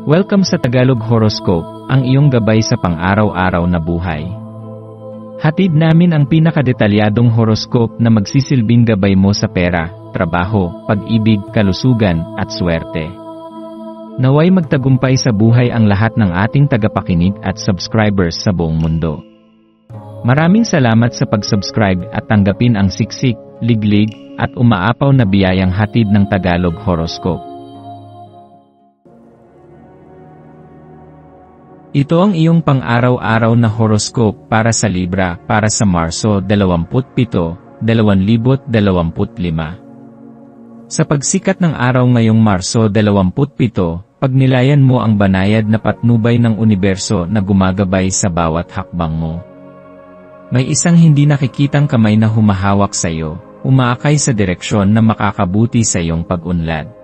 Welcome sa Tagalog Horoscope, ang iyong gabay sa pang-araw-araw na buhay. Hatid namin ang pinakadetalyadong horoscope na magsisilbing gabay mo sa pera, trabaho, pag-ibig, kalusugan, at swerte. Naway magtagumpay sa buhay ang lahat ng ating tagapakinig at subscribers sa buong mundo. Maraming salamat sa pag-subscribe at tanggapin ang siksik, liglig, at umaapaw na biyayang hatid ng Tagalog Horoscope. Ito ang iyong pang-araw-araw na horoscope para sa Libra para sa Marso 27, 2025. Sa pagsikat ng araw ngayong Marso 27, pagnilayan mo ang banayad na patnubay ng universo na gumagabay sa bawat hakbang mo. May isang hindi nakikitang kamay na humahawak sa iyo, umaakay sa direksyon na makakabuti sa iyong pag-unlad.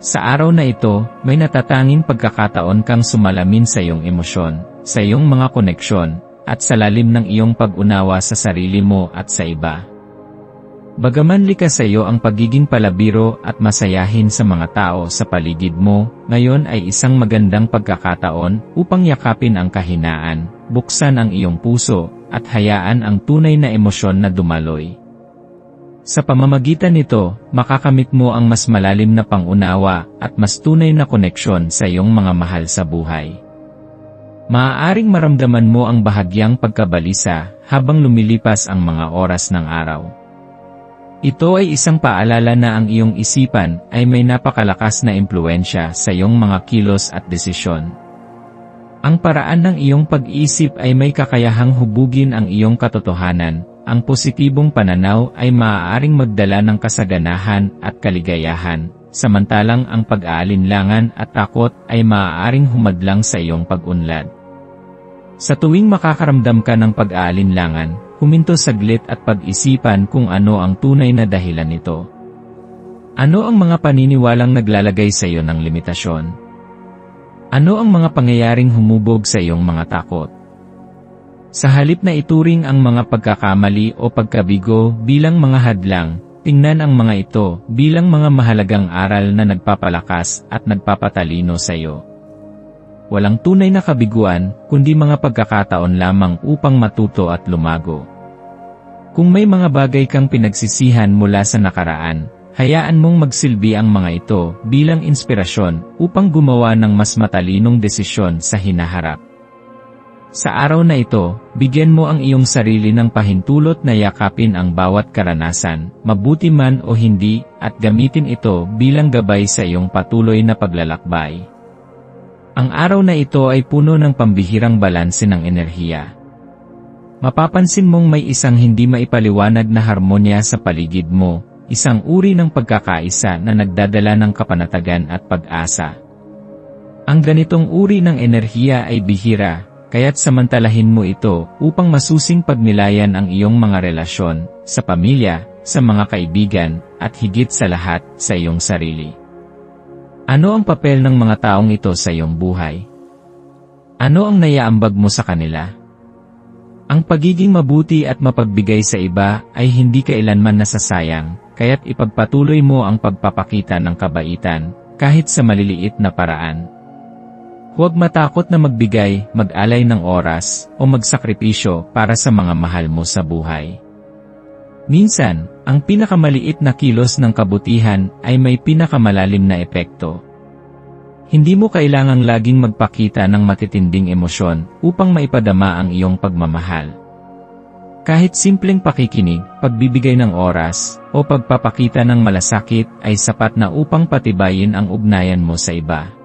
Sa araw na ito, may natatanging pagkakataon kang sumalamin sa iyong emosyon, sa iyong mga koneksyon, at sa lalim ng iyong pag-unawa sa sarili mo at sa iba. Bagaman likas sa iyo ang pagiging palabiro at masayahin sa mga tao sa paligid mo, ngayon ay isang magandang pagkakataon upang yakapin ang kahinaan, buksan ang iyong puso, at hayaan ang tunay na emosyon na dumaloy. Sa pamamagitan nito, makakamit mo ang mas malalim na pang-unawa at mas tunay na koneksyon sa iyong mga mahal sa buhay. Maaaring maramdaman mo ang bahagyang pagkabalisa habang lumilipas ang mga oras ng araw. Ito ay isang paalala na ang iyong isipan ay may napakalakas na impluwensya sa iyong mga kilos at desisyon. Ang paraan ng iyong pag-iisip ay may kakayahang hubugin ang iyong katotohanan. Ang positibong pananaw ay maaaring magdala ng kasaganahan at kaligayahan, samantalang ang pag-aalinlangan at takot ay maaaring humadlang sa iyong pag-unlad. Sa tuwing makakaramdam ka ng pag-aalinlangan, huminto saglit at pag-isipan kung ano ang tunay na dahilan nito. Ano ang mga paniniwalang naglalagay sa iyo ng limitasyon? Ano ang mga pangyayaring humubog sa iyong mga takot? Sa halip na ituring ang mga pagkakamali o pagkabigo bilang mga hadlang, tingnan ang mga ito bilang mga mahalagang aral na nagpapalakas at nagpapatalino sa iyo. Walang tunay na kabiguan, kundi mga pagkakataon lamang upang matuto at lumago. Kung may mga bagay kang pinagsisihan mula sa nakaraan, hayaan mong magsilbi ang mga ito bilang inspirasyon upang gumawa ng mas matalinong desisyon sa hinaharap. Sa araw na ito, bigyan mo ang iyong sarili ng pahintulot na yakapin ang bawat karanasan, mabuti man o hindi, at gamitin ito bilang gabay sa iyong patuloy na paglalakbay. Ang araw na ito ay puno ng pambihirang balanse ng enerhiya. Mapapansin mong may isang hindi maipaliwanag na harmonya sa paligid mo, isang uri ng pagkakaisa na nagdadala ng kapanatagan at pag-asa. Ang ganitong uri ng enerhiya ay bihira, kaya't samantalahin mo ito upang masusing pagnilayan ang iyong mga relasyon, sa pamilya, sa mga kaibigan, at higit sa lahat, sa iyong sarili. Ano ang papel ng mga taong ito sa iyong buhay? Ano ang naiaambag mo sa kanila? Ang pagiging mabuti at mapagbigay sa iba ay hindi kailanman nasasayang, kaya't ipagpatuloy mo ang pagpapakita ng kabaitan, kahit sa maliliit na paraan. Huwag matakot na magbigay, mag-alay ng oras, o magsakripisyo para sa mga mahal mo sa buhay. Minsan, ang pinakamaliit na kilos ng kabutihan ay may pinakamalalim na epekto. Hindi mo kailangang laging magpakita ng matitinding emosyon upang maipadama ang iyong pagmamahal. Kahit simpleng pakikinig, pagbibigay ng oras, o pagpapakita ng malasakit ay sapat na upang patibayin ang ugnayan mo sa iba.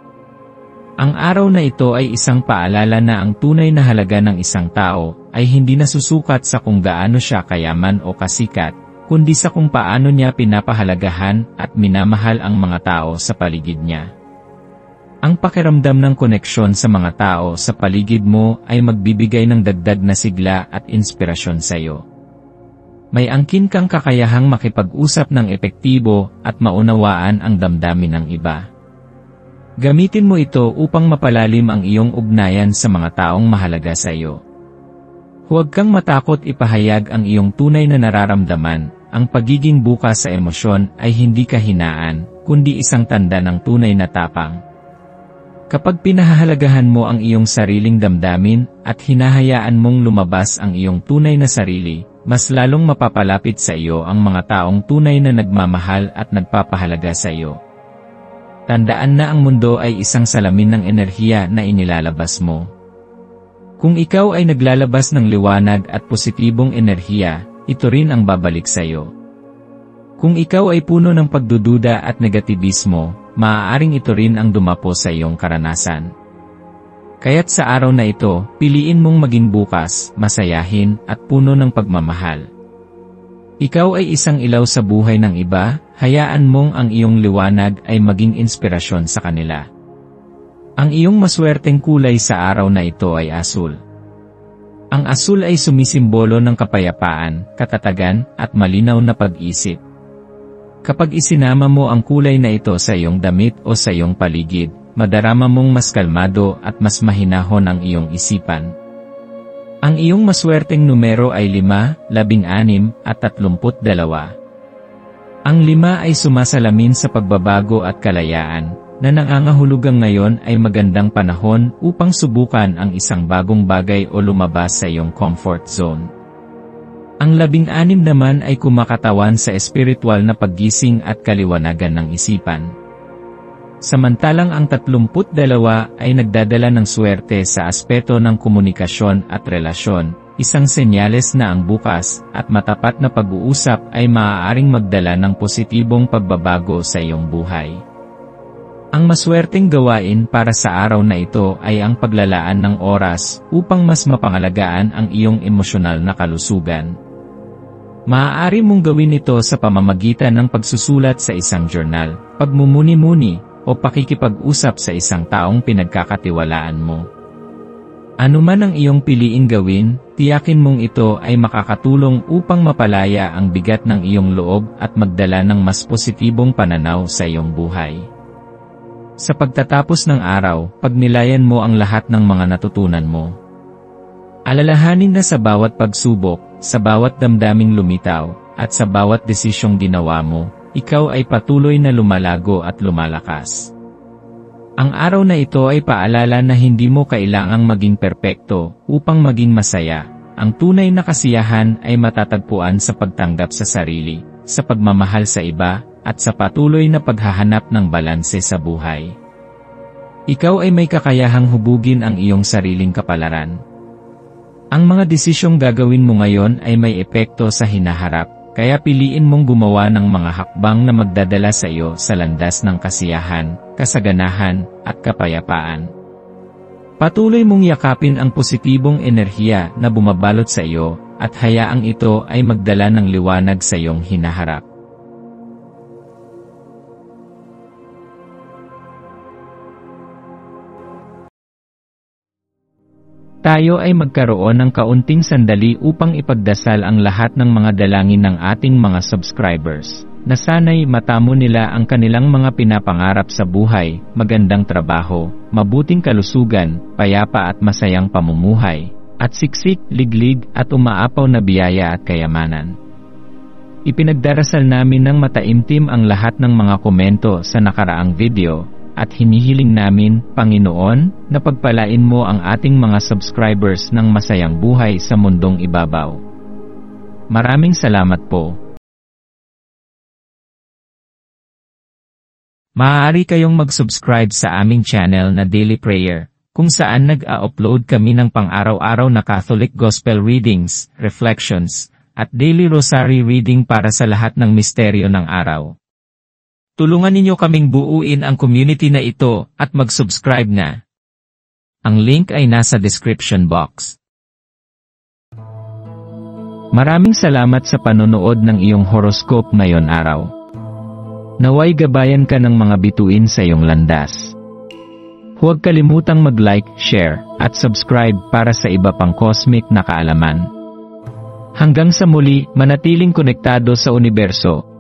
Ang araw na ito ay isang paalala na ang tunay na halaga ng isang tao ay hindi nasusukat sa kung gaano siya kayaman o kasikat, kundi sa kung paano niya pinapahalagahan at minamahal ang mga tao sa paligid niya. Ang pakiramdam ng koneksyon sa mga tao sa paligid mo ay magbibigay ng dagdag na sigla at inspirasyon sa iyo. May angkin kang kakayahang makipag-usap ng epektibo at maunawaan ang damdamin ng iba. Gamitin mo ito upang mapalalim ang iyong ugnayan sa mga taong mahalaga sa iyo. Huwag kang matakot ipahayag ang iyong tunay na nararamdaman, ang pagiging bukas sa emosyon ay hindi kahinaan, kundi isang tanda ng tunay na tapang. Kapag pinahahalagahan mo ang iyong sariling damdamin at hinahayaan mong lumabas ang iyong tunay na sarili, mas lalong mapapalapit sa iyo ang mga taong tunay na nagmamahal at nagpapahalaga sa iyo. Tandaan na ang mundo ay isang salamin ng enerhiya na inilalabas mo. Kung ikaw ay naglalabas ng liwanag at positibong enerhiya, ito rin ang babalik sa iyo. Kung ikaw ay puno ng pagdududa at negatibismo, maaaring ito rin ang dumapo sa iyong karanasan. Kaya't sa araw na ito, piliin mong maging bukas, masayahin, at puno ng pagmamahal. Ikaw ay isang ilaw sa buhay ng iba, hayaan mong ang iyong liwanag ay maging inspirasyon sa kanila. Ang iyong maswerteng kulay sa araw na ito ay asul. Ang asul ay sumisimbolo ng kapayapaan, katatagan, at malinaw na pag-isip. Kapag isinama mo ang kulay na ito sa iyong damit o sa iyong paligid, madarama mong mas kalmado at mas mahinahon ang iyong isipan. Ang iyong maswerteng numero ay 5, 16, at 32. Ang 5 ay sumasalamin sa pagbabago at kalayaan, na nangangahulugang ngayon ay magandang panahon upang subukan ang isang bagong bagay o lumabas sa iyong comfort zone. Ang 16 naman ay kumakatawan sa espiritual na paggising at kaliwanagan ng isipan. Samantalang ang 32 ay nagdadala ng swerte sa aspeto ng komunikasyon at relasyon, isang senyales na ang bukas at matapat na pag-uusap ay maaaring magdala ng positibong pagbabago sa iyong buhay. Ang maswerteng gawain para sa araw na ito ay ang paglalaan ng oras upang mas mapangalagaan ang iyong emosyonal na kalusugan. Maaari mong gawin ito sa pamamagitan ng pagsusulat sa isang journal, pagmumuni-muni, o pakikipag-usap sa isang taong pinagkakatiwalaan mo. Ano man ang iyong piliing gawin, tiyakin mong ito ay makakatulong upang mapalaya ang bigat ng iyong loob at magdala ng mas positibong pananaw sa iyong buhay. Sa pagtatapos ng araw, pagnilayan mo ang lahat ng mga natutunan mo. Alalahanin na sa bawat pagsubok, sa bawat damdaming lumitaw, at sa bawat desisyong ginawa mo, ikaw ay patuloy na lumalago at lumalakas. Ang araw na ito ay paalala na hindi mo kailangang maging perpekto upang maging masaya. Ang tunay na kasiyahan ay matatagpuan sa pagtanggap sa sarili, sa pagmamahal sa iba, at sa patuloy na paghahanap ng balanse sa buhay. Ikaw ay may kakayahang hubugin ang iyong sariling kapalaran. Ang mga desisyong gagawin mo ngayon ay may epekto sa hinaharap, kaya piliin mong gumawa ng mga hakbang na magdadala sa iyo sa landas ng kasiyahan, kasaganahan, at kapayapaan. Patuloy mong yakapin ang positibong enerhiya na bumabalot sa iyo, at hayaang ito ay magdala ng liwanag sa iyong hinaharap. Tayo ay magkaroon ng kaunting sandali upang ipagdasal ang lahat ng mga dalangin ng ating mga subscribers, na sana'y matamo nila ang kanilang mga pinapangarap sa buhay, magandang trabaho, mabuting kalusugan, payapa at masayang pamumuhay, at siksik, liglig at umaapaw na biyaya at kayamanan. Ipinagdarasal namin ng mataimtim ang lahat ng mga komento sa nakaraang video, at hinihiling namin, Panginoon, na pagpalain mo ang ating mga subscribers ng masayang buhay sa mundong ibabaw. Maraming salamat po. Maaari kayong mag-subscribe sa aming channel na Daily Prayer, kung saan nag-a-upload kami ng pang-araw-araw na Catholic Gospel readings, reflections, at daily rosary reading para sa lahat ng misteryo ng araw. Tulungan ninyo kaming buuin ang community na ito at mag-subscribe na. Ang link ay nasa description box. Maraming salamat sa panonood ng iyong horoscope ngayon araw. Naway gabayan ka ng mga bituin sa iyong landas. Huwag kalimutang mag-like, share, at subscribe para sa iba pang cosmic na kaalaman. Hanggang sa muli, manatiling konektado sa universo.